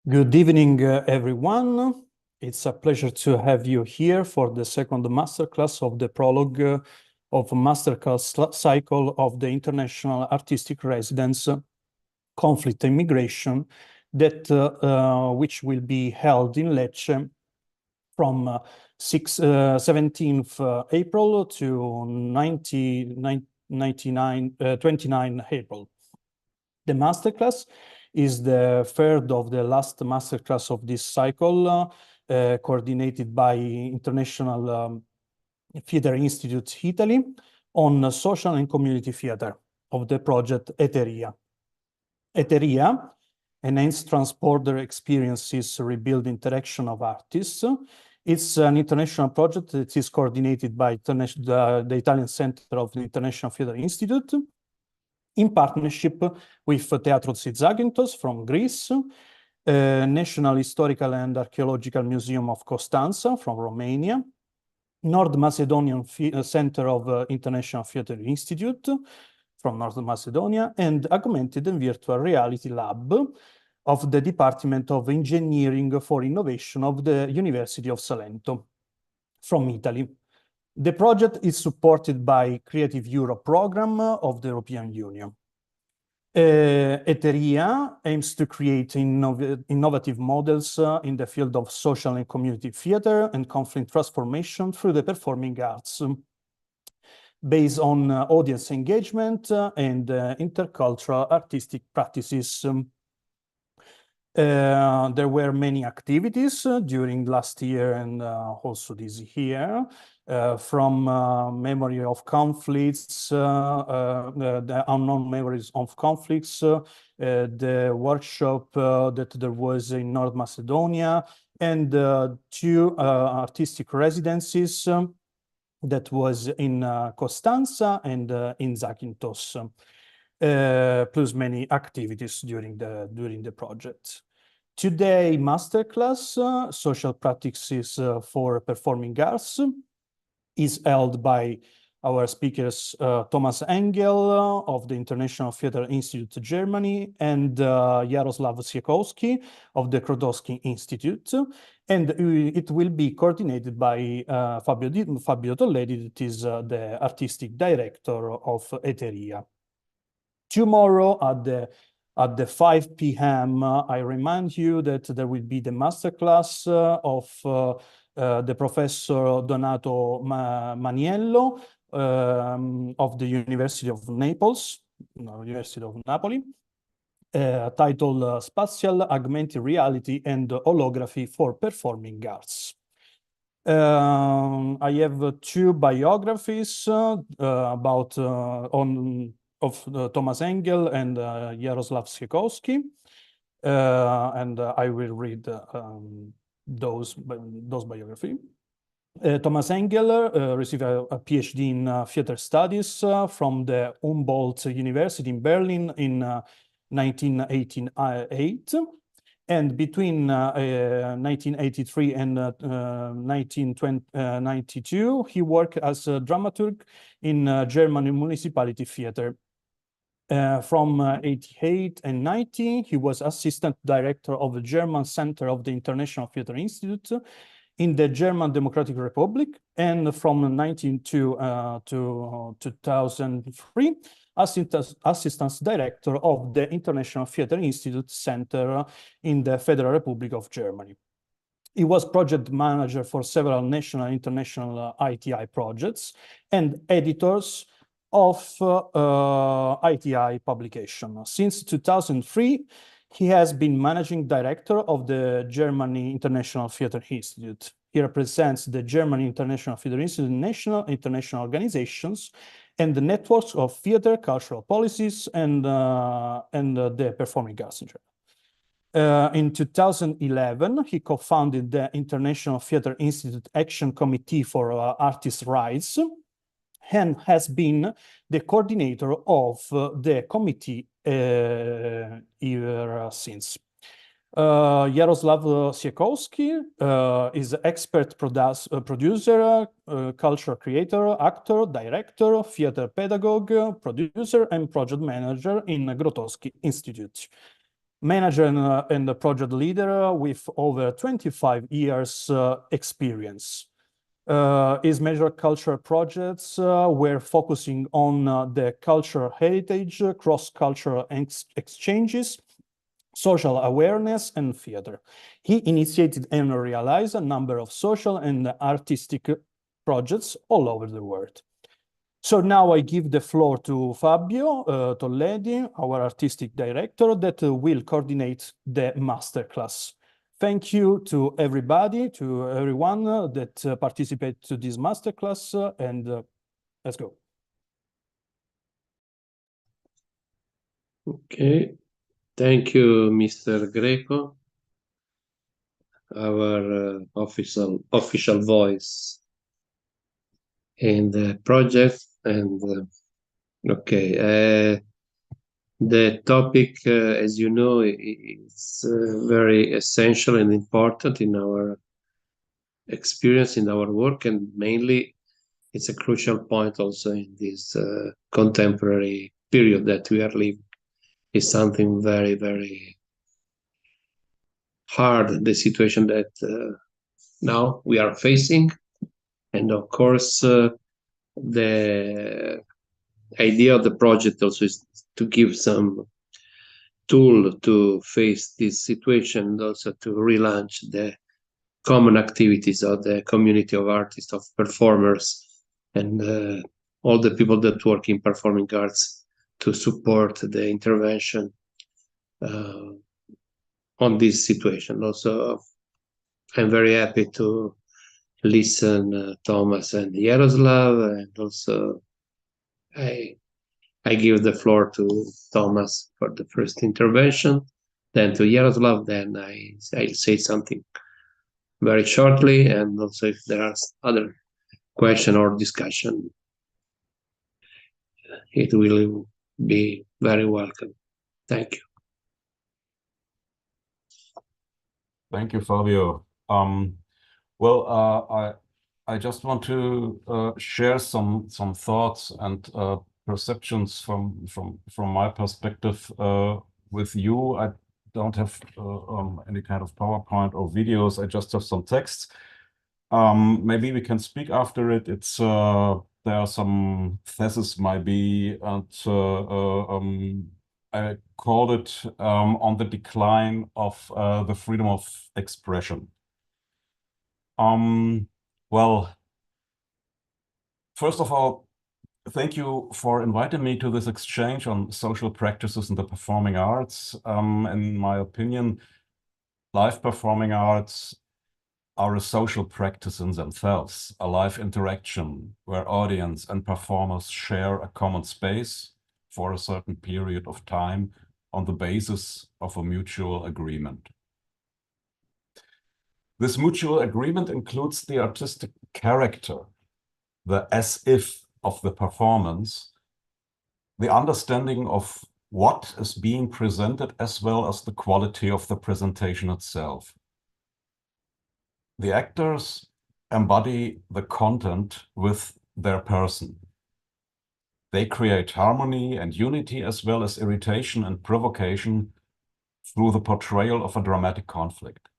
Good evening, everyone. It's a pleasure to have you here for the second masterclass of the prologue of Masterclass cycle of the International Artistic Residence Conflict and Migration, which will be held in Lecce from 17th April to 29 April. The masterclass is the third of the last masterclass of this cycle, coordinated by International Theatre Institute Italy on social and community theatre of the project ETERIA. ETERIA, Enhanced Transborder Experiences Rebuild Interaction of Artists. It's an international project that is coordinated by the Italian Centre of the International Theatre Institute, in partnership with Teatro Zakynthos from Greece, National Historical and Archaeological Museum of Constanza from Romania, North Macedonian Center of International Theatre Institute from North Macedonia, and Augmented and Virtual Reality Lab of the Department of Engineering for Innovation of the University of Salento from Italy. The project is supported by Creative Europe program of the European Union. ETERIA aims to create innovative models in the field of social and community theatre and conflict transformation through the performing arts, based on audience engagement and intercultural artistic practices. There were many activities during last year and also this year, from memory of conflicts, the unknown memories of conflicts, the workshop that there was in North Macedonia, and two artistic residencies that was in Constanza and in Zakynthos, plus many activities during the project. Today, masterclass, social practices for performing arts, is held by our speakers, Thomas Engel of the International Theatre Institute Germany and Jaroslav Siekowski of the Krotowski Institute. And it will be coordinated by Fabio Tolledi, that is the artistic director of ETERIA. Tomorrow at the 5 p.m., I remind you that there will be the masterclass of the Professor Donato Maniello of the University of Naples, University of Napoli, titled Spatial Augmented Reality and Holography for Performing Arts. I have two biographies about of Thomas Engel and Jaroslav Siekowski, and I will read those biographies. Thomas Engel received a PhD in theater studies from the Humboldt University in Berlin in 1988. And between 1983 and 1992, he worked as a dramaturge in German municipality theater. From 88 and 90, he was assistant director of the German Center of the International Theatre Institute in the German Democratic Republic, and from 1992 to 2003, assistant director of the International Theatre Institute Center in the Federal Republic of Germany. He was project manager for several national and international ITI projects and editors of ITI publication. Since 2003, he has been managing director of the Germany International Theatre Institute. He represents the Germany International Theatre Institute national and international organizations and the networks of theatre, cultural policies, and the performing arts in general. In 2011, he co-founded the International Theatre Institute Action Committee for Artists' Rights, and has been the coordinator of the committee ever since. Jaroslav Siekowski is an expert producer, cultural creator, actor, director, theater pedagogue, producer, and project manager in Grotowski Institute. manager and a project leader with over 25 years experience. His major cultural projects were focusing on the cultural heritage, cross-cultural exchanges, social awareness, and theater. He initiated and realized a number of social and artistic projects all over the world. So now I give the floor to Fabio Tolledi, our artistic director, that will coordinate the masterclass. Thank you to everybody, to everyone that participated to this masterclass, and let's go. Okay, thank you, Mr. Greco, our official voice in the project. And okay, the topic, as you know, is very essential and important in our experience, in our work, and mainly it's a crucial point also in this contemporary period that we are living. Is something very, very hard, the situation that now we are facing. And of course, the idea of the project also is to give some tool to face this situation, and also to relaunch the common activities of the community of artists, of performers, and all the people that work in performing arts to support the intervention on this situation. Also, I'm very happy to listen Thomas and Yaroslav, and also I give the floor to Thomas for the first intervention, then to Yaroslav, then I say something very shortly, and also if there are other question or discussion, it will be very welcome. Thank you. Thank you, Fabio. Well, I just want to share some thoughts and perceptions from my perspective with you. I don't have any kind of PowerPoint or videos. I just have some text. Maybe we can speak after it. It's there are some theses maybe, and I called it on the decline of the freedom of expression. Well, first of all, thank you for inviting me to this exchange on social practices in the performing arts. In my opinion, live performing arts are a social practice in themselves, a live interaction where audience and performers share a common space for a certain period of time on the basis of a mutual agreement. This mutual agreement includes the artistic character, the as-if of the performance, the understanding of what is being presented, as well as the quality of the presentation itself. The actors embody the content with their person. They create harmony and unity, as well as irritation and provocation through the portrayal of a dramatic conflict.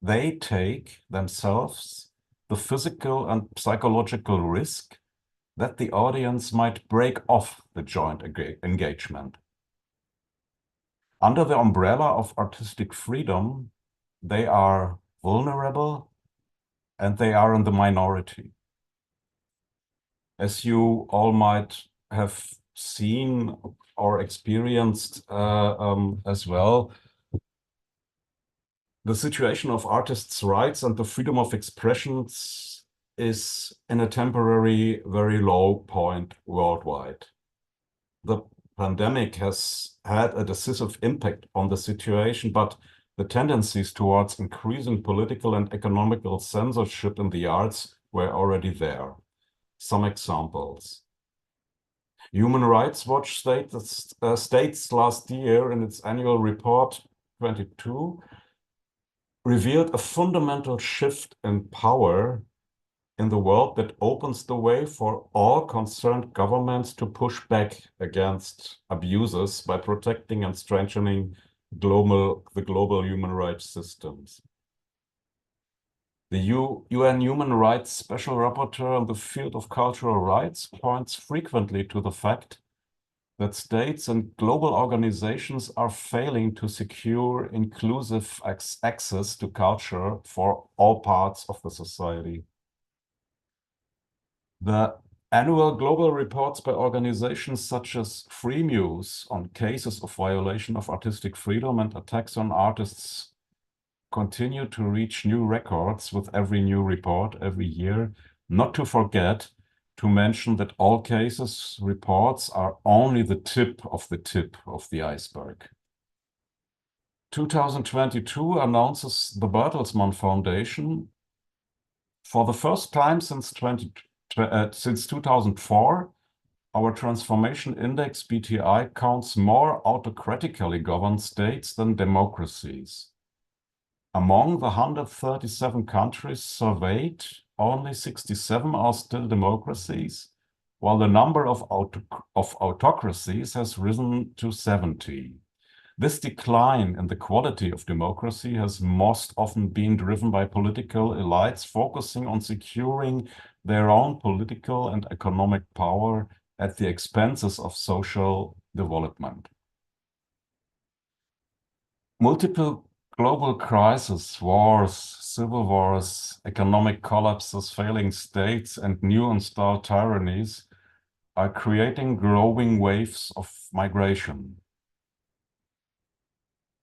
They take themselves the physical and psychological risk that the audience might break off the joint engagement. Under the umbrella of artistic freedom, they are vulnerable and they are in the minority. As you all might have seen or experienced as well, the situation of artists' rights and the freedom of expressions is in a temporary, very low point worldwide. The pandemic has had a decisive impact on the situation, but the tendencies towards increasing political and economical censorship in the arts were already there. Some examples. Human Rights Watch states last year in its annual report 22 revealed a fundamental shift in power in the world that opens the way for all concerned governments to push back against abuses by protecting and strengthening the global human rights systems. The UN Human Rights Special Rapporteur in the field of cultural rights points frequently to the fact that states and global organizations are failing to secure inclusive access to culture for all parts of the society. The annual global reports by organizations such as Free Muse on cases of violation of artistic freedom and attacks on artists continue to reach new records with every new report every year, not to forget to mention that all cases reports are only the tip of the iceberg. 2022 announces the Bertelsmann Foundation for the first time since 2004, our transformation index BTI counts more autocratically governed states than democracies. Among the 137 countries surveyed, only 67 are still democracies, while the number of autocracies has risen to 70. This decline in the quality of democracy has most often been driven by political elites focusing on securing their own political and economic power at the expenses of social development. Multiple global crises, wars, civil wars, economic collapses, failing states, and new installed tyrannies are creating growing waves of migration.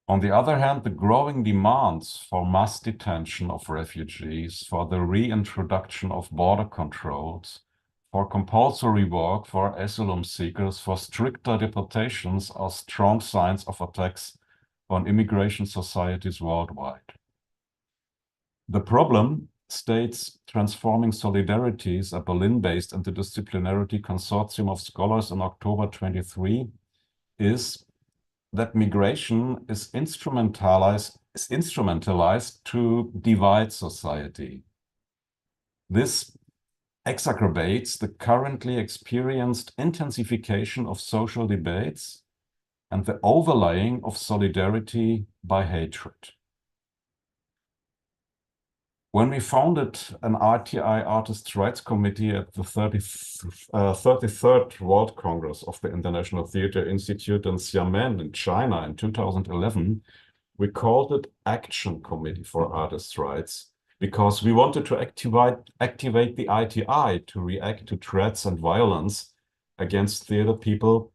On the other hand, the growing demands for mass detention of refugees, for the reintroduction of border controls, for compulsory work for asylum seekers, for stricter deportations are strong signs of attacks on immigration societies worldwide. The problem, states Transforming Solidarities, a Berlin-based interdisciplinary consortium of scholars in October 23, is that migration is instrumentalized to divide society. This exacerbates the currently experienced intensification of social debates and the overlaying of solidarity by hatred. When we founded an ITI Artists' Rights Committee at the 33rd World Congress of the International Theatre Institute in Xiamen in China in 2011, we called it Action Committee for Artists' Rights because we wanted to activate the ITI to react to threats and violence against theatre people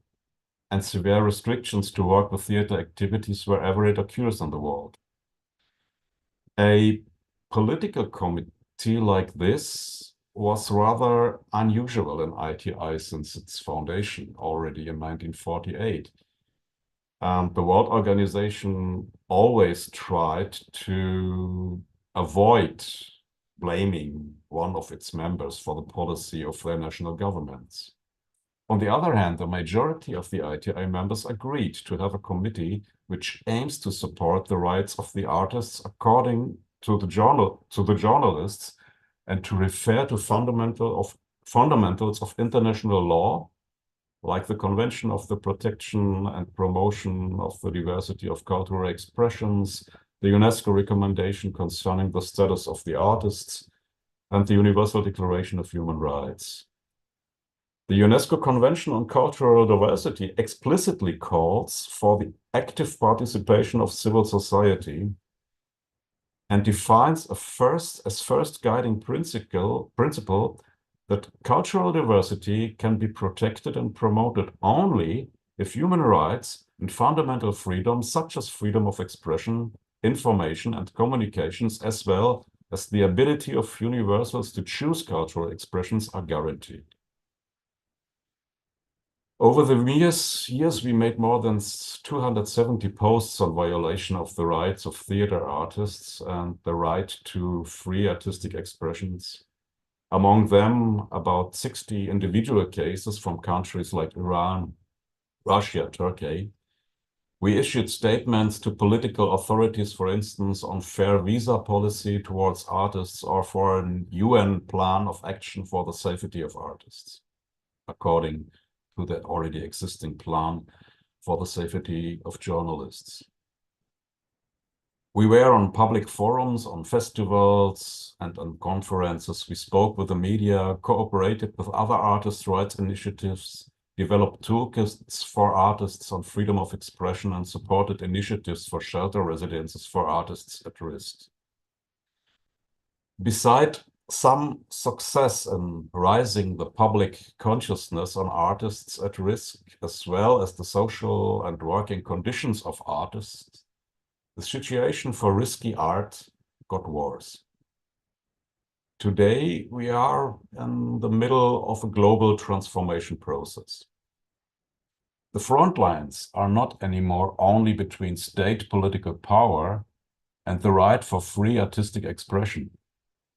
and severe restrictions to work with theatre activities wherever it occurs in the world. A political committee like this was rather unusual in ITI since its foundation already in 1948. The World Organization always tried to avoid blaming one of its members for the policy of their national governments. On the other hand, the majority of the ITI members agreed to have a committee which aims to support the rights of the artists according to the journalists and to refer to fundamentals of international law, like the Convention of the Protection and Promotion of the Diversity of Cultural Expressions, the UNESCO recommendation concerning the status of the artists, and the Universal Declaration of Human Rights. The UNESCO Convention on Cultural Diversity explicitly calls for the active participation of civil society and defines as first guiding principle that cultural diversity can be protected and promoted only if human rights and fundamental freedoms such as freedom of expression, information and communications, as well as the ability of universals to choose cultural expressions are guaranteed. Over the years, we made more than 270 posts on violation of the rights of theater artists and the right to free artistic expressions. Among them, about 60 individual cases from countries like Iran, Russia, Turkey. We issued statements to political authorities, for instance, on fair visa policy towards artists or for an UN plan of action for the safety of artists, according to the already existing plan for the safety of journalists. We were on public forums, on festivals, and on conferences. We spoke with the media, cooperated with other artists' rights initiatives, developed toolkits for artists on freedom of expression, and supported initiatives for shelter residences for artists at risk. Beside some success in raising the public consciousness on artists at risk, as well as the social and working conditions of artists, the situation for risky art got worse. Today, we are in the middle of a global transformation process. The front lines are not anymore only between state political power and the right for free artistic expression.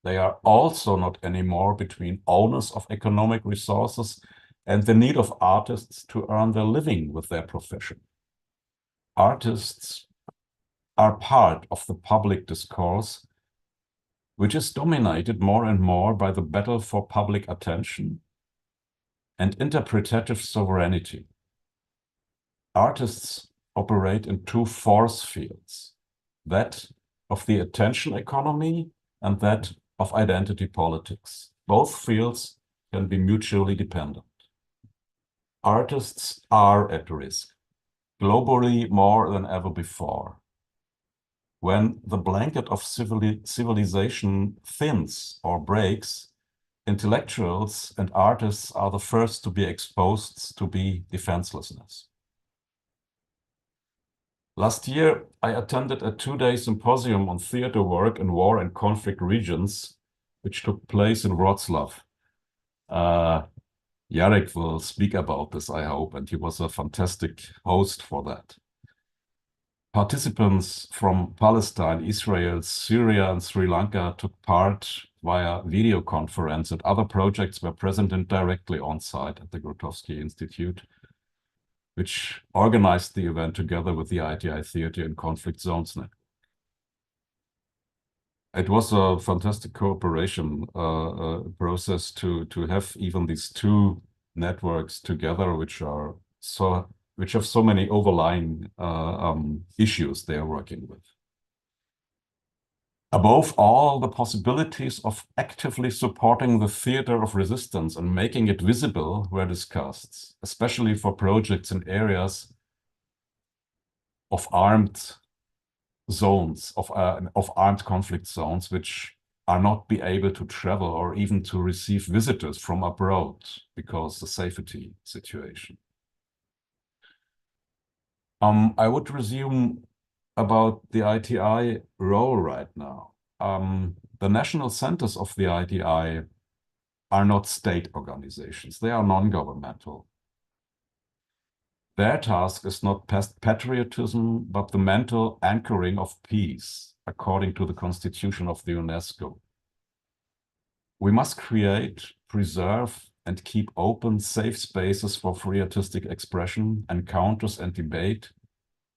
They are also not anymore between owners of economic resources and the need of artists to earn their living with their profession. Artists are part of the public discourse, which is dominated more and more by the battle for public attention and interpretative sovereignty. Artists operate in two force fields, that of the attention economy and that of identity politics. Both fields can be mutually dependent. Artists are at risk, globally more than ever before. When the blanket of civilization thins or breaks, intellectuals and artists are the first to be exposed to be defenselessness. Last year, I attended a two-day symposium on theater work in war and conflict regions, which took place in Wrocław. Jarek will speak about this, I hope, and he was a fantastic host for that. Participants from Palestine, Israel, Syria, and Sri Lanka took part via video conference, and other projects were present and directly on site at the Grotowski Institute, which organized the event together with the ITI Theater in Conflict Zones Network. It was a fantastic cooperation process to have even these two networks together, which have so many overlying issues they are working with. Above all, the possibilities of actively supporting the theater of resistance and making it visible were discussed, especially for projects in areas of armed zones, of armed conflict zones, which are not be able to travel or even to receive visitors from abroad because the safety situation. I would resume about the ITI role right now. The national centers of the ITI are not state organizations. They are non-governmental. Their task is not patriotism, but the mental anchoring of peace, according to the Constitution of the UNESCO. We must create, preserve, and keep open, safe spaces for free artistic expression, encounters and debate,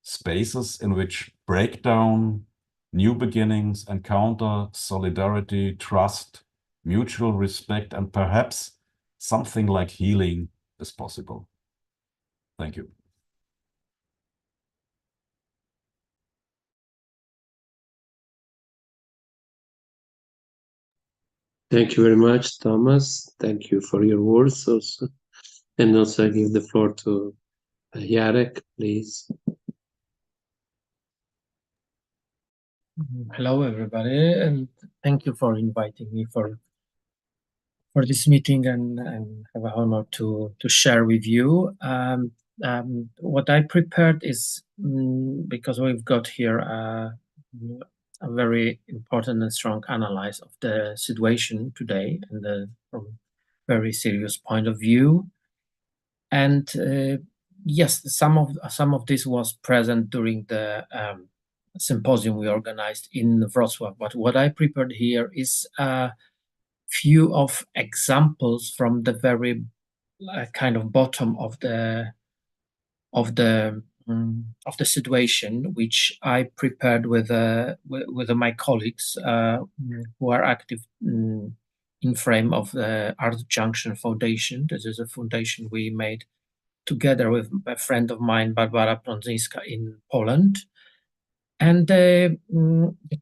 spaces in which breakdown, new beginnings, encounter, solidarity, trust, mutual respect, and perhaps something like healing is possible. Thank you. Thank you very much, Thomas. Thank you for your words also. And also I give the floor to Jarek, please. Hello, everybody, and thank you for inviting me for this meeting, and have an honor to share with you. What I prepared is because we've got here a very important and strong analysis of the situation today, and from very serious point of view. And yes, some of this was present during the symposium we organized in Wrocław. But what I prepared here is a few of examples from the very kind of bottom of the situation, which I prepared with my colleagues who are active in frame of the Art Junction Foundation. This is a foundation we made together with a friend of mine, Barbara Prądzyńska, in Poland. And the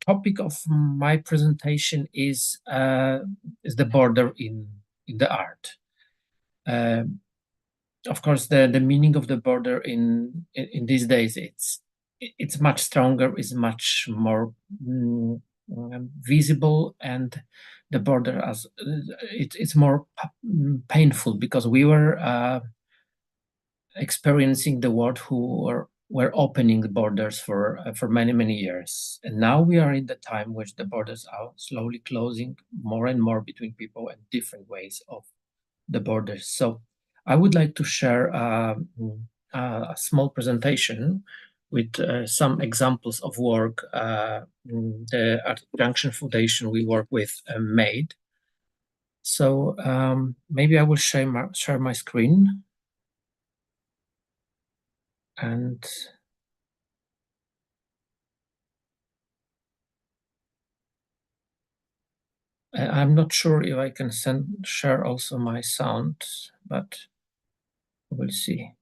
topic of my presentation is the border in the art. Of course, the meaning of the border in these days, it's much stronger, is much more visible, and the border as it's more painful, because we were experiencing the world who were opening the borders for many years, and now we are in the time which the borders are slowly closing more and more between people, and different ways of the borders. So I would like to share a small presentation with some examples of work the Art Junction Foundation we work with made. So maybe I will share my screen. And I'm not sure if I can share also my sound, but we'll see.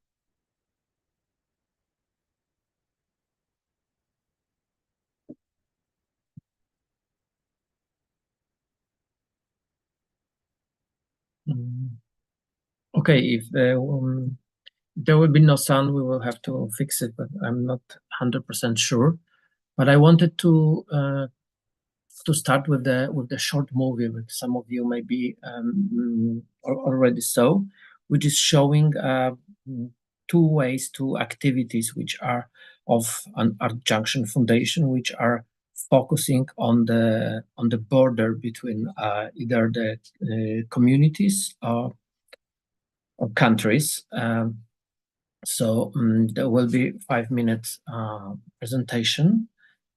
Okay, if there will be no sound, we will have to fix it, but I'm not 100% sure. But I wanted to start with the short movie, which some of you maybe already saw, which is showing two activities which are of an Art Junction Foundation, which are focusing on the border between either the communities or countries. So there will be 5 minutes presentation.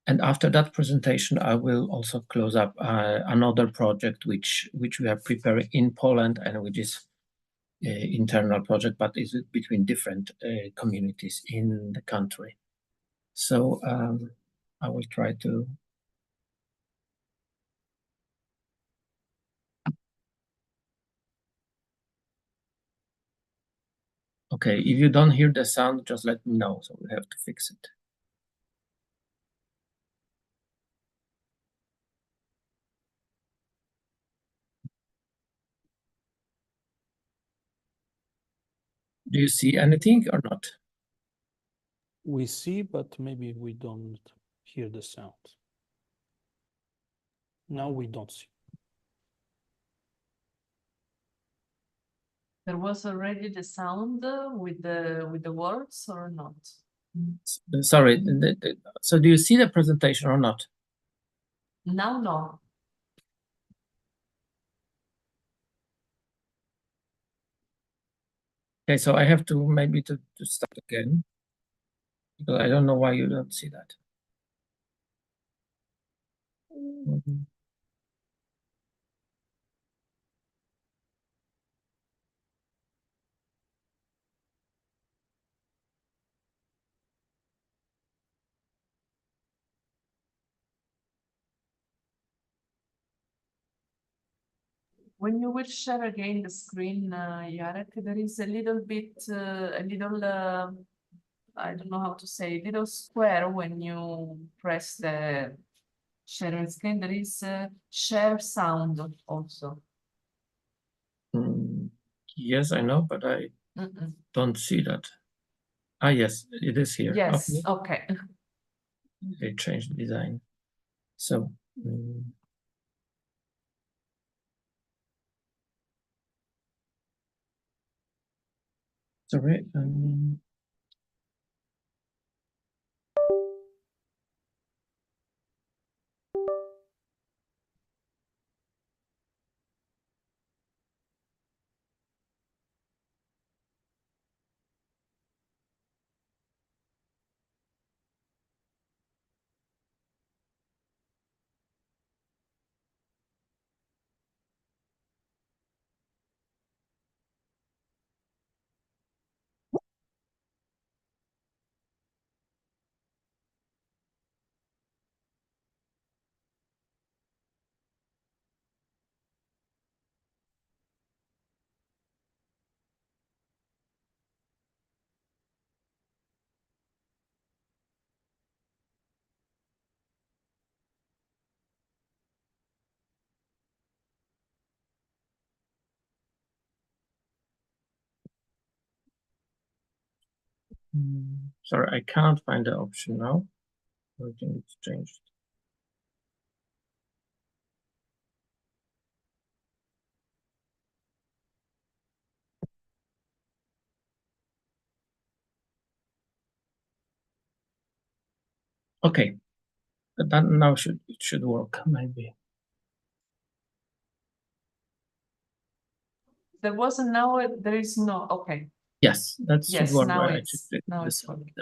And after that presentation, I will also close up another project which we are preparing in Poland, and which is internal project, but is between different communities in the country. So I will try to. Okay, if you don't hear the sound, just let me know, so we have to fix it. Do you see anything or not? We see, but maybe we don't hear the sound. Now we don't see. There was already the sound with the words or not? Sorry. So do you see the presentation or not? Now, no. Okay, so I have to maybe to start again, because I don't know why you don't see that. When you will share again the screen, Jarek, there is a little bit, I don't know how to say, little square when you press the sharing screen. There is a share sound also. Yes, I know, but I don't see that. Ah, yes, it is here. Yes, okay. They changed the design. So, sorry. Sorry, I cannot find the option now. I think it's changed. Okay, that now it should work maybe. There was a now, there is no, okay. Yes, that should Yes, work. now Right. it's, now it's working.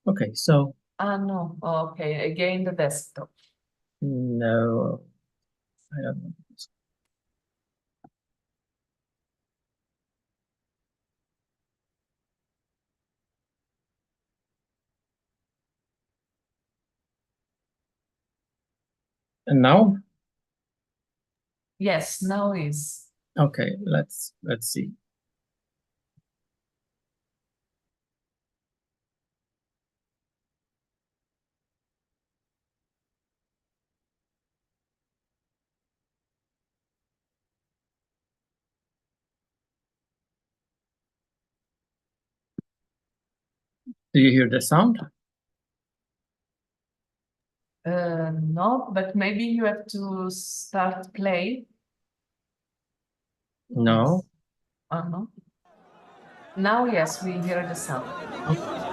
Okay, so No, okay, again the desktop. no, I don't know. And now? Yes, now is. Okay, let's see. Do you hear the sound? No, but maybe you have to start play. No. No. Now, yes, we hear the sound. Okay.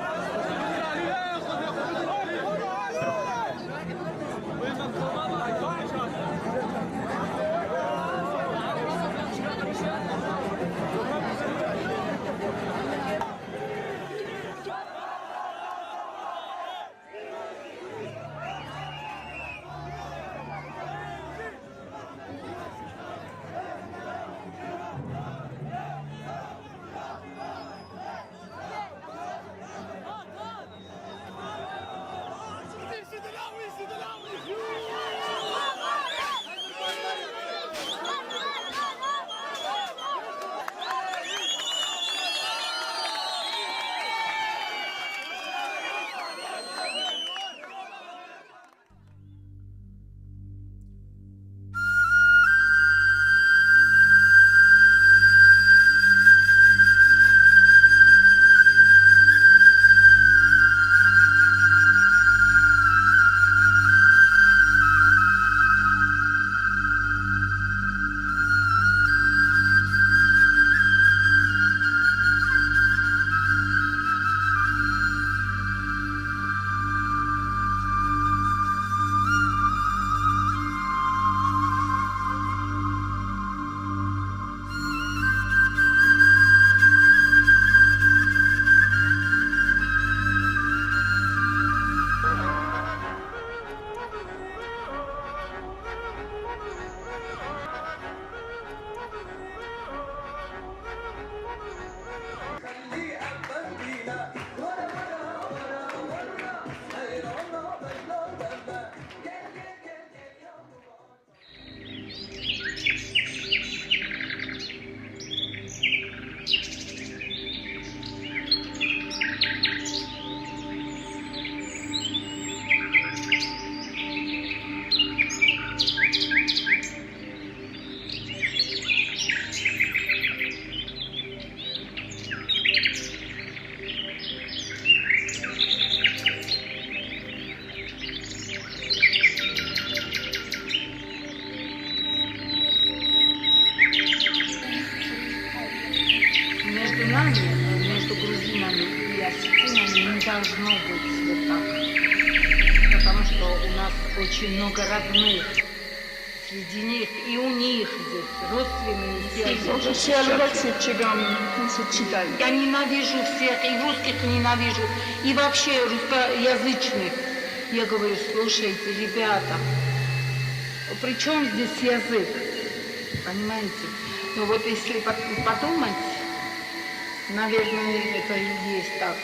Между нами, между грузинами и осетинами не должно быть вот так. Потому что у нас очень много родных среди них, и у них здесь родственные связи. Я ненавижу всех, и русских ненавижу, и вообще русскоязычных. Я говорю, слушайте, ребята, при чем здесь язык? Понимаете? Ну вот если подумать, наверное, это и есть так.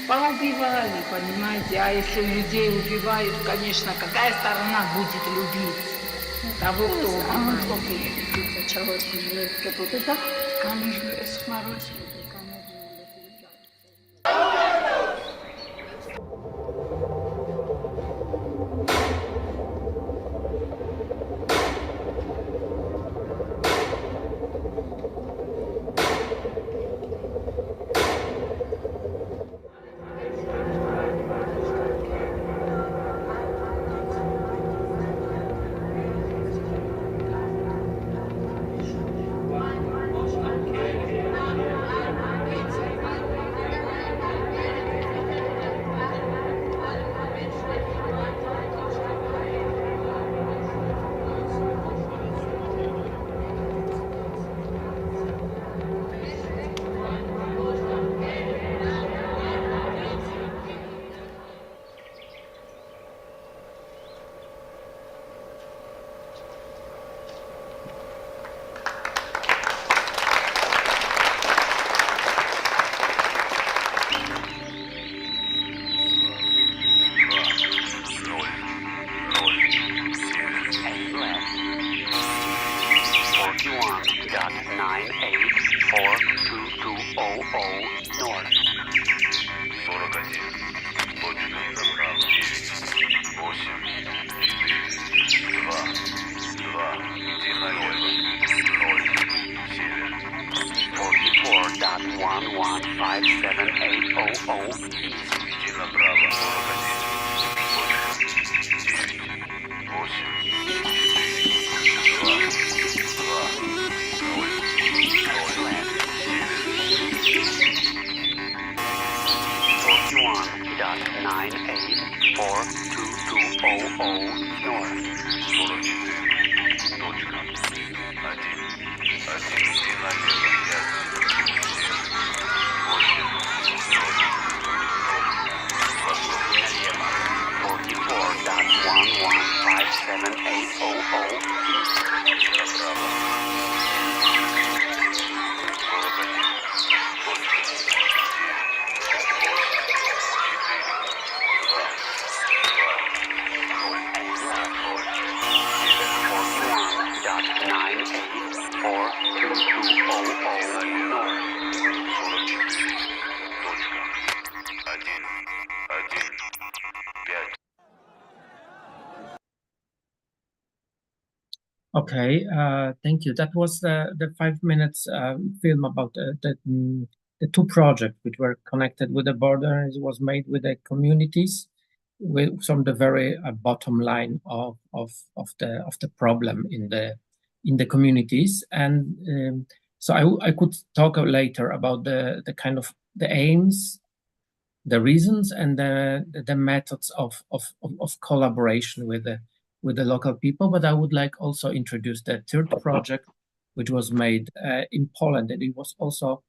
Поубивали, понимаете, а если людей убивают, конечно, какая сторона будет любить того, кто убивает? North. 44.1157800 East. Okay, thank you. That was the 5 minutes film about the two projects which were connected with the border. It was made with the communities, from the very bottom line of the problem in the communities. And so I could talk later about the kind of the aims, the reasons, and the methods of collaboration with the local people. But I would like also introduce the third project, which was made in Poland, and it was also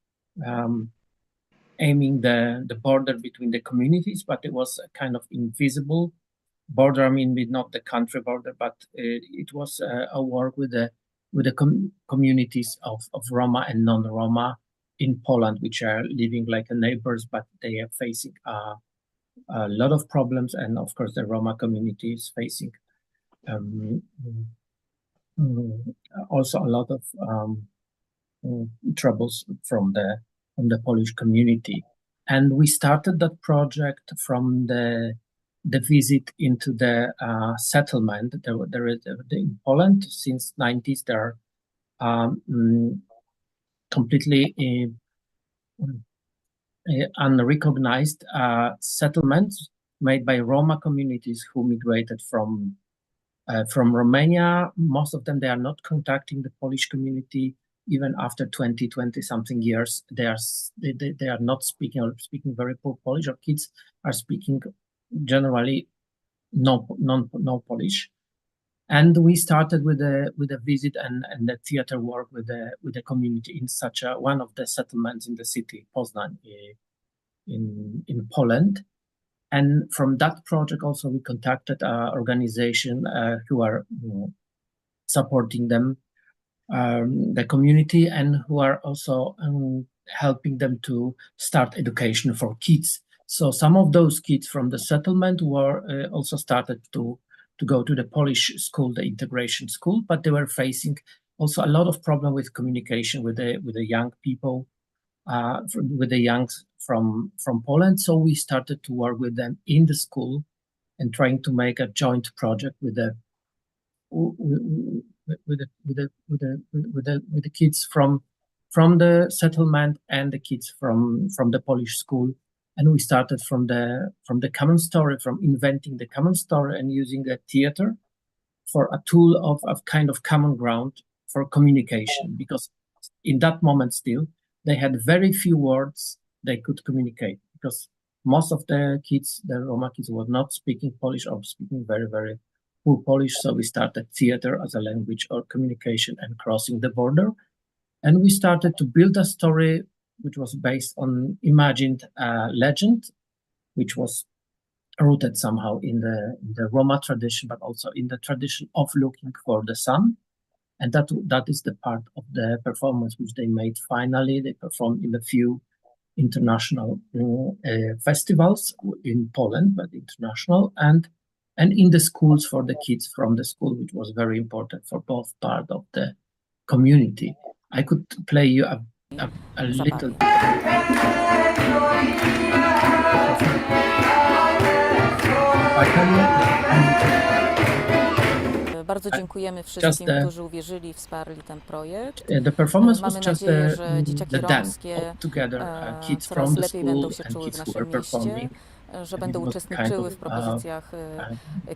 aiming the border between the communities, but it was a kind of invisible border. I mean, not the country border, but it was a work with the communities of Roma and non-Roma in Poland, which are living like neighbors, but they are facing a lot of problems. And of course, the Roma community is facing also a lot of troubles from the Polish community. And we started that project from the visit into the settlement. There is in Poland since 90s. There are completely unrecognized settlements made by Roma communities who migrated from Romania. Most of them, they are not contacting the Polish community even after 20 something years. They are not speaking, or speaking very poor Polish, or kids are speaking generally no Polish. And we started with a visit and the theater work with the community in such one of the settlements in the city Poznań in Poland. And from that project also we contacted an organization who are supporting them, the community, and who are also helping them to start education for kids. So some of those kids from the settlement were also started to go to the Polish school, the integration school, but they were facing also a lot of problem with communication with the young people, with the youngs from Poland. So we started to work with them in the school and trying to make a joint project with the kids from the settlement and the kids from the Polish school. And we started from the common story, from inventing the common story and using a theater for a tool of kind of common ground for communication, because in that moment still they had very few words they could communicate, because most of the kids, the Roma kids, were not speaking Polish or speaking very, very poor Polish. So we started theater as a language or communication and crossing the border. And we started to build a story which was based on imagined legend, which was rooted somehow in the Roma tradition, but also in the tradition of looking for the sun. And that is the part of the performance which they made finally. They performed in a few international festivals in Poland, but international, and in the schools for the kids from the school, which was very important for both part of the community. I could play you a little bit. Bardzo dziękujemy wszystkim, którzy uwierzyli, wsparli ten projekt. The performance was Mamy just nadzieję, że the dzieciaki dance romskie all together, kids coraz from the lepiej będą school się and czuły w kids who naszym were mieście, performing. że będą uczestniczyły w propozycjach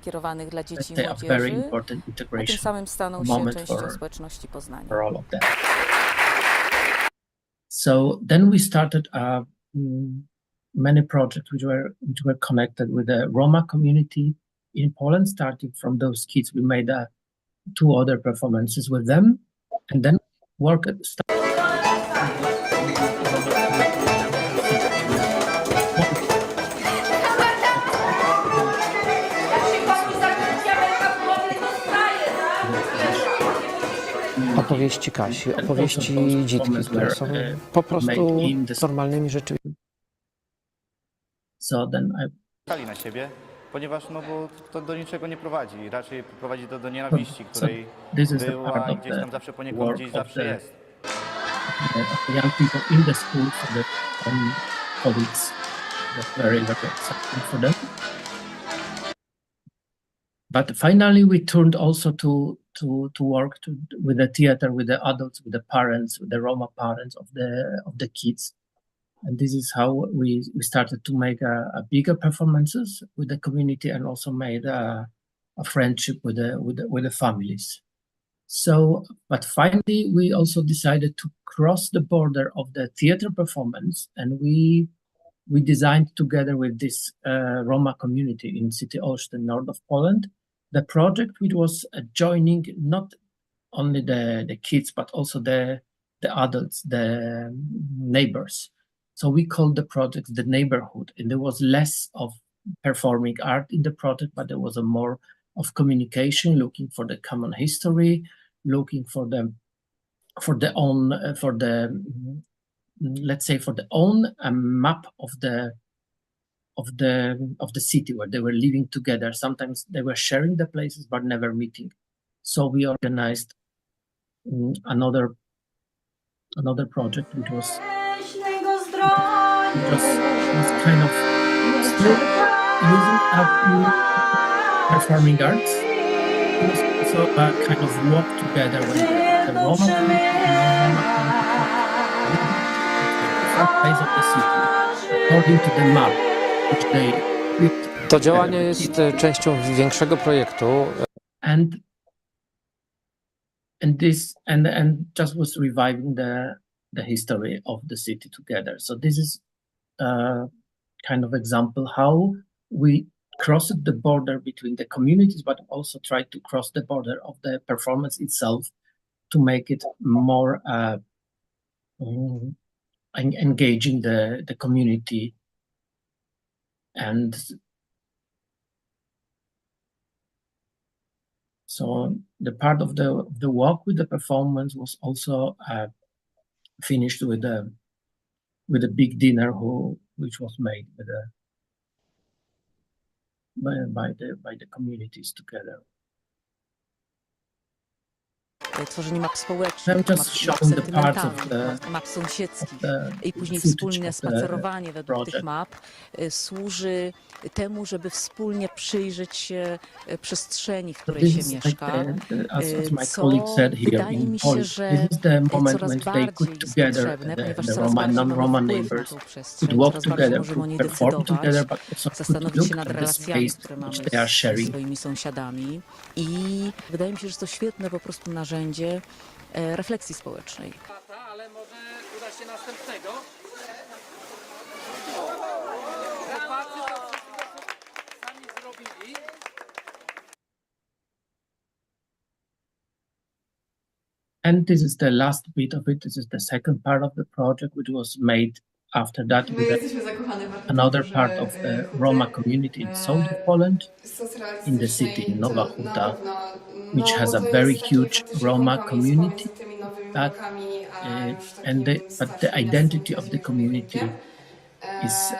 kierowanych dla dzieci i młodzieży, a tym samym staną się częścią społeczności Poznania. So then we started many projects which were connected with the Roma community in Poland. Starting from those kids, we made 2 other performances with them, and then Opowieści Kasi, opowieści Dzitki, które są po prostu normalnymi rzeczywistościami. So then na siebie, ponieważ bo to do niczego nie prowadzi, raczej prowadzi to do nienawiści, której była i gdzieś tam zawsze poniekąd gdzieś zawsze jest. Young people in the school, for the colleagues, that's very exciting for them. But finally, we turned also to work with the theater, with the adults, with the parents, with the Roma parents of the kids, and this is how we started to make a bigger performances with the community, and also made a friendship with the families. So, but finally, we also decided to cross the border of the theater performance, and we designed together with this Roma community in City Olsztyn, north of Poland, the project which was joining not only the kids, but also the adults, the neighbors. So we called the project the neighborhood, and there was less of performing art in the project, but there was a more of communication, looking for the common history, looking for the own map of the city where they were living together. Sometimes they were sharing the places but never meeting. So we organized another project which was kind of still using performing arts. It was also a kind of walk together with the Roma community and different place of the city according to the map which they picked. To działanie jest częścią większego projektu. And just was reviving the history of the city together. So this is kind of example how we crossed the border between the communities, but also tried to cross the border of the performance itself to make it more engaging the community. And so the part of the walk with the performance was also finished with a big dinner which was made by the communities together. Tworzenie map społecznych, map sentymentalnych, map sąsiedzkich i później wspólne spacerowanie według tych map służy temu, żeby wspólnie przyjrzeć się przestrzeni, w której się mieszka, co wydaje mi się, że coraz bardziej jest potrzebne, ponieważ coraz bardziej mamy wpływ na tą przestrzeń, coraz bardziej możemy o niej decydować, zastanowić się nad relacjami, które mamy ze swoimi sąsiadami i wydaje mi się, że to świetne po prostu narzędzie refleksji społecznej. Ale może uda się następnego. Sami zrobili. And this is the last bit of it. This is the second part of the project, which was made after that with another part of the Roma community in south of Poland, in the city Nowa Huta, which has a very huge Roma community. But the identity of the community is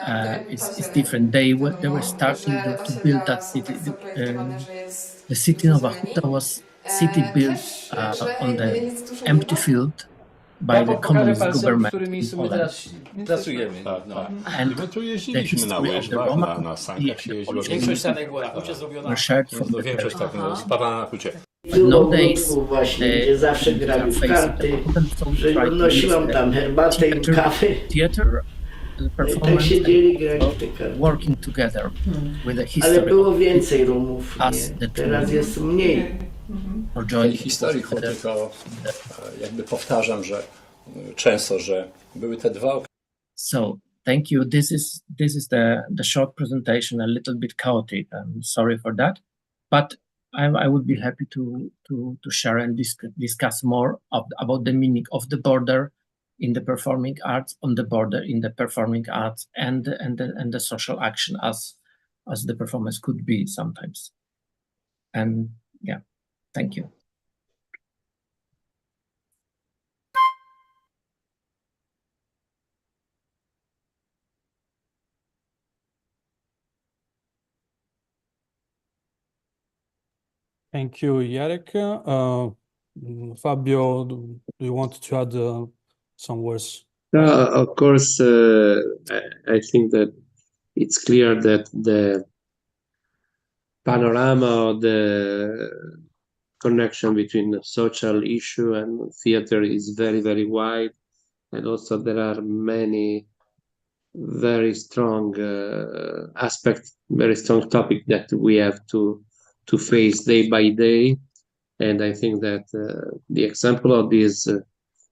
different. They were starting to build that city. The city Nowa Huta was city built on the empty field, by the communist government w którym miejscu my teraz pracujemy. And My tu the jeździliśmy na history of the łyżwach, Roma na sankach się jeździło. Większość sanek była na hucie zrobiona. were shared from the Większość tak, spadła na hucie. But nowadays, właśnie, gdzie zawsze grali w karty, że nosiłam tam herbatę i kawę. Theater, Tak siedzieli, grali w te karty. working together with the history. Ale było więcej rumów, nie? Teraz jest mniej. For W tej historii tylko jakby powtarzam, że często, że były te dwa. So thank you. This is the short presentation, a little bit chaotic. I'm sorry for that, but I would be happy to share and discuss more about the meaning of the border in the performing arts, on the border in the performing arts, and the social action as the performance could be sometimes. And yeah, thank you. Thank you, Jarek. Fabio, do you want to add some words? Of course, I think that it's clear that the panorama of the connection between the social issue and theater is very, very wide. And also there are many very strong aspects, very strong topics that we have to face day by day. And I think that the example of this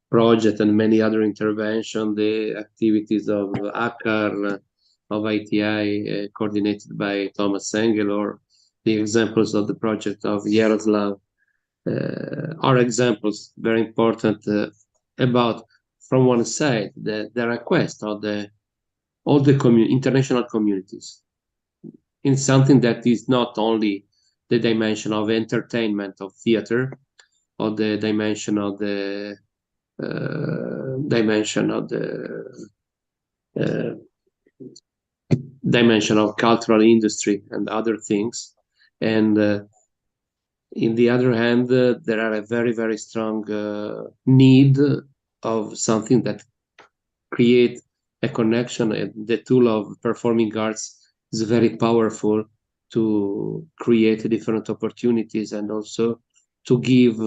project and many other interventions, the activities of ACAR, of ITI, coordinated by Thomas Engel, or the examples of the project of Yaroslav, are examples very important about, from one side, the request of all the international communities in something that is not only the dimension of entertainment, of theater, or the dimension of the dimension of cultural industry and other things. And in the other hand, there are a very, very strong need of something that create a connection, and the tool of performing arts is very powerful to create different opportunities, and also to give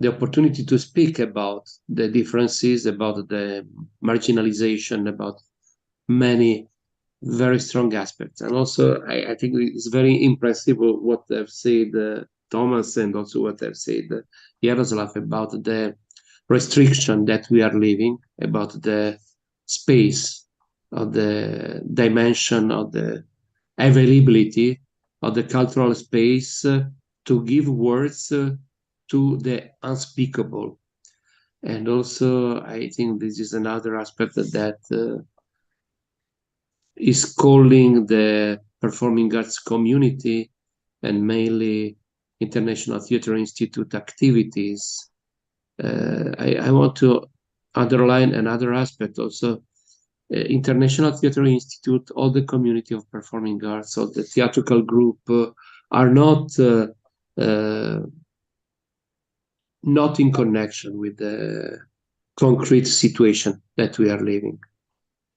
the opportunity to speak about the differences, about the marginalization, about many very strong aspects. And also, I think it's very impressive what they've said, Thomas, and also what they've said, Yaroslav, about the restriction that we are living, about the space, of the dimension, of the availability of the cultural space to give words to the unspeakable. And also, I think this is another aspect that is calling the performing arts community, and mainly International Theatre Institute activities. I want to underline another aspect also. International Theatre Institute, all the community of performing arts, all the theatrical group are not in connection with the concrete situation that we are living.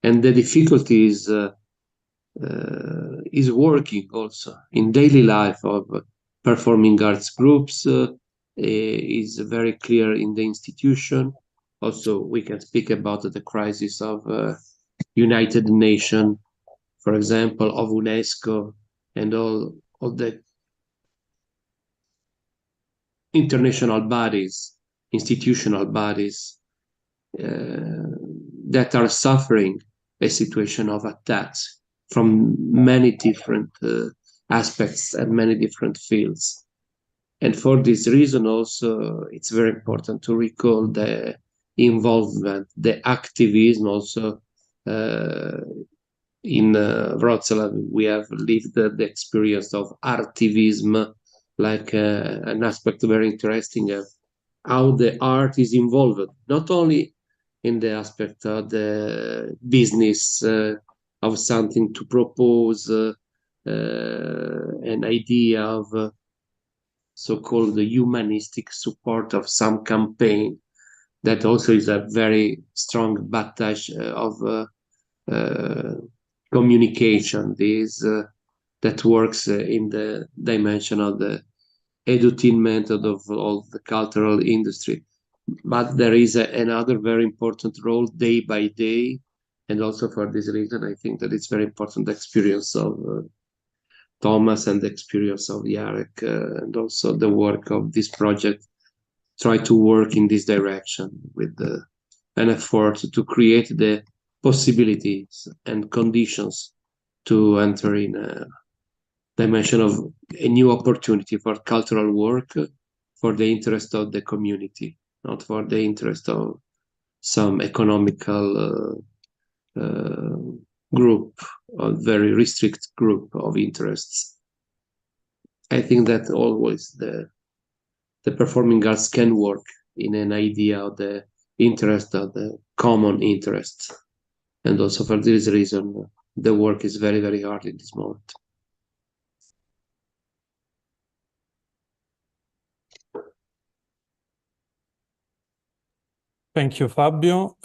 And the difficulty is working also in daily life of performing arts groups, is very clear in the institution. Also, we can speak about the crisis of United Nations, for example, of UNESCO, and all the international bodies, institutional bodies that are suffering a situation of attacks from many different aspects and many different fields. And for this reason also, it's very important to recall the involvement, the activism also. In Wrocław, we have lived the experience of artivism, like an aspect very interesting of how the art is involved, not only in the aspect of the business of something to propose, an idea of so-called humanistic support of some campaign, that also is a very strong battage of communication. That works in the dimension of the edutainment of all the cultural industry. But there is another very important role day by day, and also for this reason, I think that it's very important the experience of Thomas and the experience of Jarek, and also the work of this project try to work in this direction with an effort to create the possibilities and conditions to enter in a dimension of a new opportunity for cultural work for the interest of the community, not for the interest of some economical group, a very restricted group of interests. I think that always the performing arts can work in an idea of the interest of the common interest. And also for this reason, the work is very, very hard in this moment. Thank you, Fabio.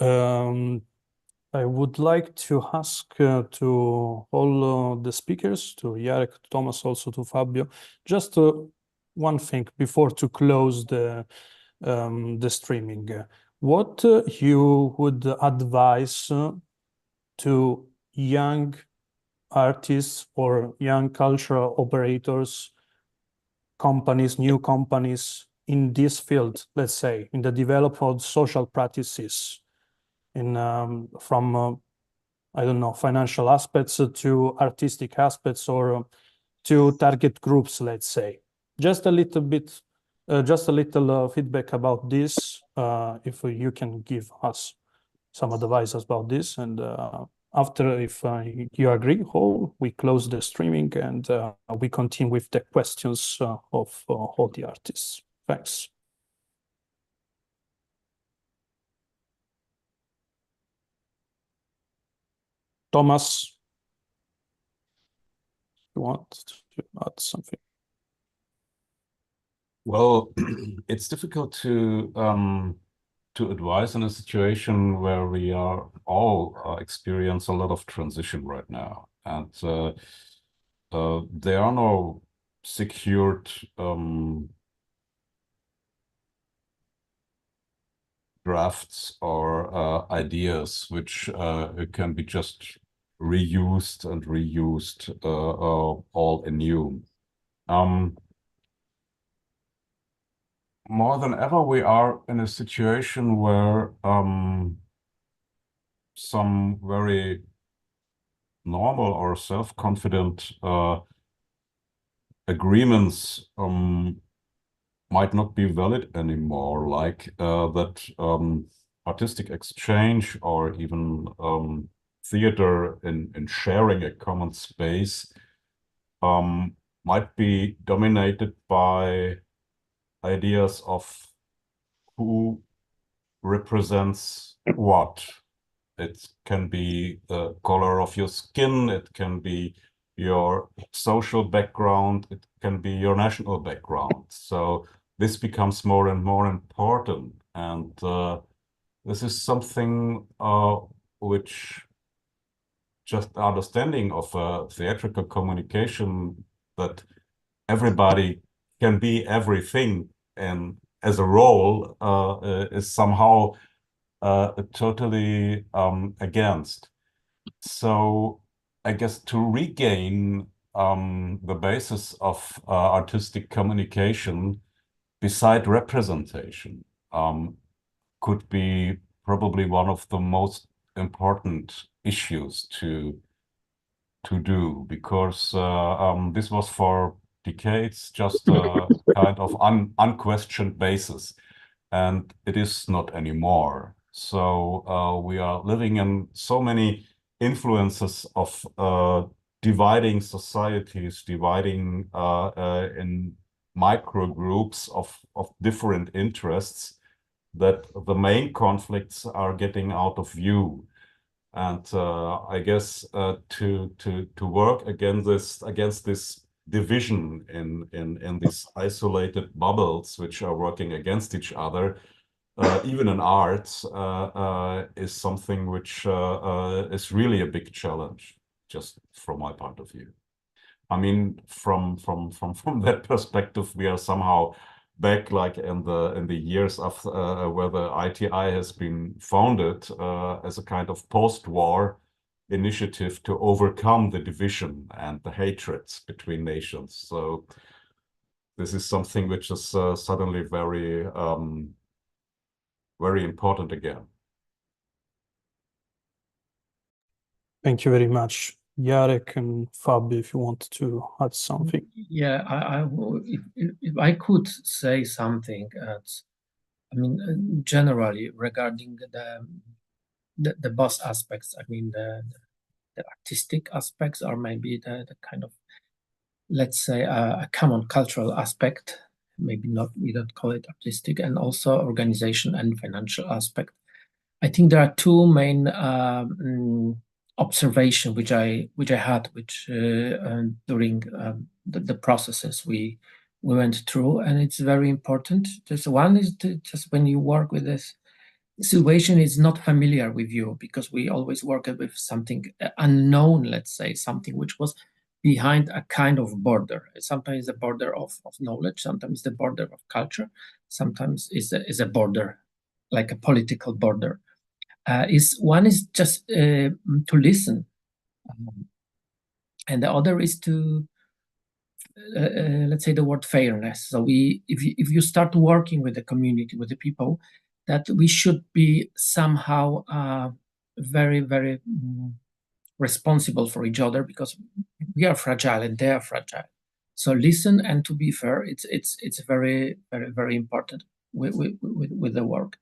I would like to ask to all the speakers, to Jarek, to Thomas, also to Fabio, just one thing before to close the streaming. What you would advise to young artists or young cultural operators, companies, new companies in this field, let's say, in the development of social practices, in from I don't know, financial aspects to artistic aspects, or to target groups, let's say. Just a little bit, just a little feedback about this, if you can give us some advice about this. And after, if you agree, we close the streaming and we continue with the questions of all the artists. Thanks. Thomas, you want to add something? Well, it's difficult to advise in a situation where we are all experience a lot of transition right now, and there are no secured drafts or ideas which can be just reused and reused all anew. More than ever, we are in a situation where some very normal or self-confident agreements might not be valid anymore, like that artistic exchange or even theater in sharing a common space might be dominated by ideas of who represents what. It can be the color of your skin, it can be your social background, it can be your national background. So this becomes more and more important. And this is something which just understanding of theatrical communication, that everybody can be everything and as a role is somehow totally against. So I guess to regain the basis of artistic communication beside representation could be probably one of the most important issues to do, because this was for decades just a kind of unquestioned basis, and it is not anymore. So we are living in so many influences of dividing societies, dividing in micro groups of different interests, that the main conflicts are getting out of view. And I guess to work against this division in these isolated bubbles which are working against each other, even in arts, is something which is really a big challenge, just from my point of view. I mean, from that perspective, we are somehow back, like in the years of where the ITI has been founded as a kind of post-war initiative to overcome the division and the hatreds between nations. So this is something which is suddenly very very important again. Thank you very much, Jarek and Fabio, if you want to add something. Yeah, if I could say something, I mean, generally regarding the both aspects, I mean, the artistic aspects, or maybe the kind of, let's say, a common cultural aspect, maybe not, we don't call it artistic, and also organization and financial aspect. I think there are two main observation which I had, during the processes we went through, and it's very important. Just one is just when you work with this situation, is not familiar with you, because we always work with something unknown, let's say, something which was behind a kind of border. Sometimes the border of knowledge, sometimes the border of culture, sometimes is a border, like a political border. One is just to listen, and the other is to let's say the word fairness. So if you start working with the community, with the people, that we should be somehow very, very responsible for each other, because we are fragile and they are fragile. So listen, and to be fair, it's very, very, very important with the work.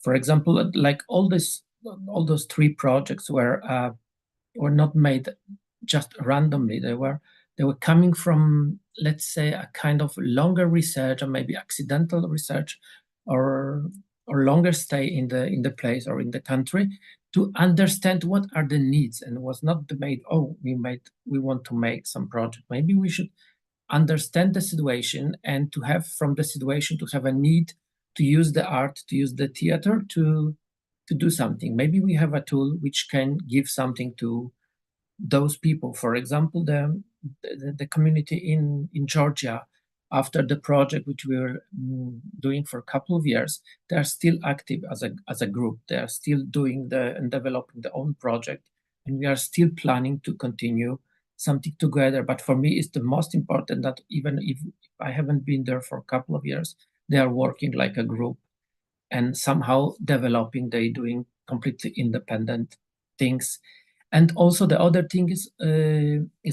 For example, like all those three projects were not made just randomly. They were coming from, let's say, a kind of longer research, or maybe accidental research, or longer stay in the place or in the country, to understand what are the needs. And it was not made, oh, we want to make some project. Maybe we should understand the situation, and to have from the situation to have a need to use the art, to use the theater to do something. Maybe we have a tool which can give something to those people. For example, the community in Georgia, after the project which we were doing for a couple of years, they are still active as a group. They are still doing and developing their own project, and we are still planning to continue something together. But for me, it's the most important that even if I haven't been there for a couple of years, they are working like a group and somehow developing. They doing completely independent things. And also the other thing is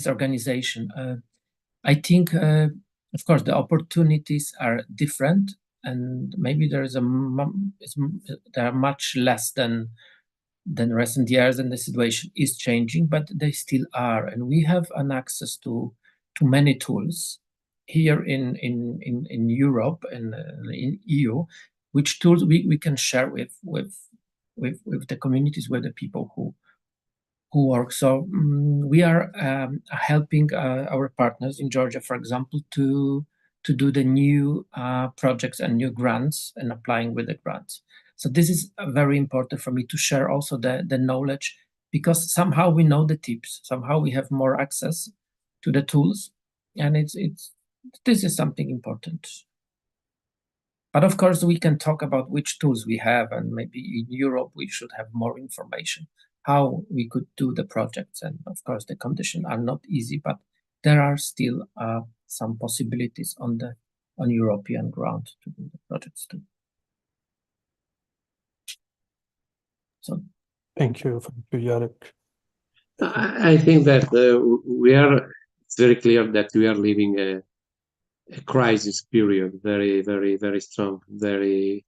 organization. I think, of course, the opportunities are different, and maybe there are much less than recent years, and the situation is changing, but they still are, and we have an access to many tools here in Europe and in EU, which tools we can share with the communities, with the people who work. So we are helping our partners in Georgia, for example, to do the new projects and new grants, and applying with the grants. So this is very important for me to share also the knowledge, because somehow we know the tips, somehow we have more access to the tools, and this is something important. But of course, we can talk about which tools we have, and maybe in Europe we should have more information how we could do the projects. And of course, the conditions are not easy, but there are still some possibilities on European ground to do the projects too. So, thank you, Jarek. I think that it's very clear that we are living a crisis period, very, very, very strong, very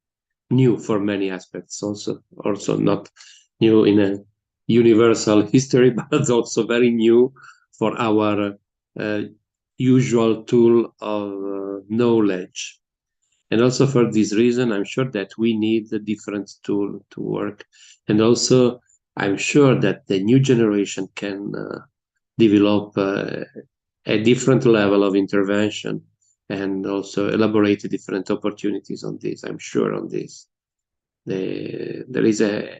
new for many aspects. Also not new in a universal history, but also very new for our usual tool of knowledge. And also for this reason, I'm sure that we need a different tool to work. And also, I'm sure that the new generation can develop a different level of intervention, and also elaborate different opportunities on this. I'm sure on this. there is a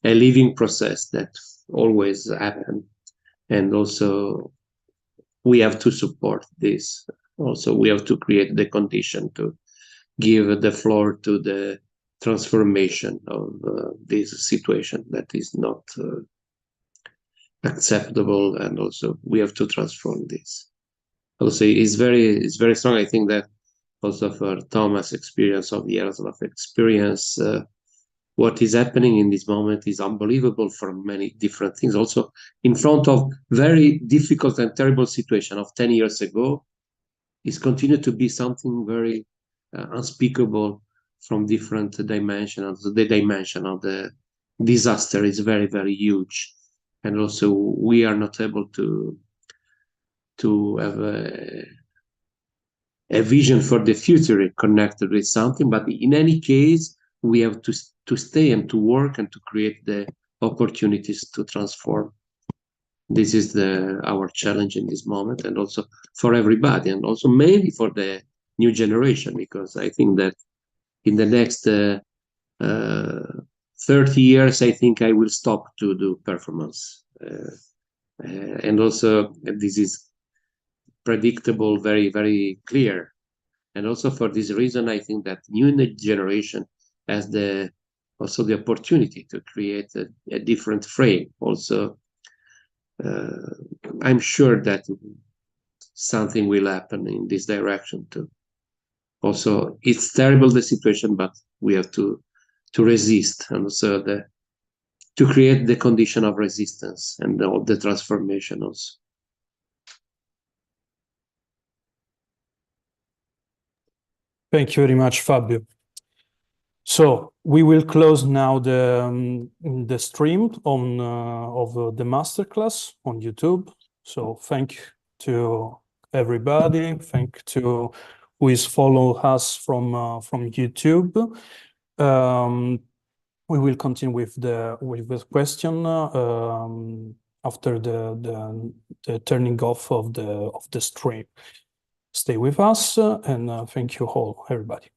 living process that always happen, and also we have to support this. Also, we have to create the condition to give the floor to the transformation of this situation that is not acceptable, and also we have to transform this. Also, it's very strong. I think that also for Thomas' experience of years of experience, what is happening in this moment is unbelievable for many different things. Also, in front of very difficult and terrible situation of 10 years ago, is continued to be something very unspeakable from different dimensions. The dimension of the disaster is very, very huge. And also we are not able to have a vision for the future connected with something, but in any case, we have to stay and to work and to create the opportunities to transform. This is our challenge in this moment, and also for everybody, and also mainly for the new generation, because I think that in the next 30 years, I think I will stop to do performance. And also this is predictable, very, very clear. And also for this reason, I think that new generation has also the opportunity to create a different frame. Also, I'm sure that something will happen in this direction too. Also, it's terrible, the situation, but we have to resist, and also to create the condition of resistance and of the transformation also. Thank you very much, Fabio. So we will close now the stream of the masterclass on YouTube. So thank to everybody. Thank to who is follow us from YouTube. We will continue with the question after the turning off of the stream. Stay with us, and thank you all, everybody.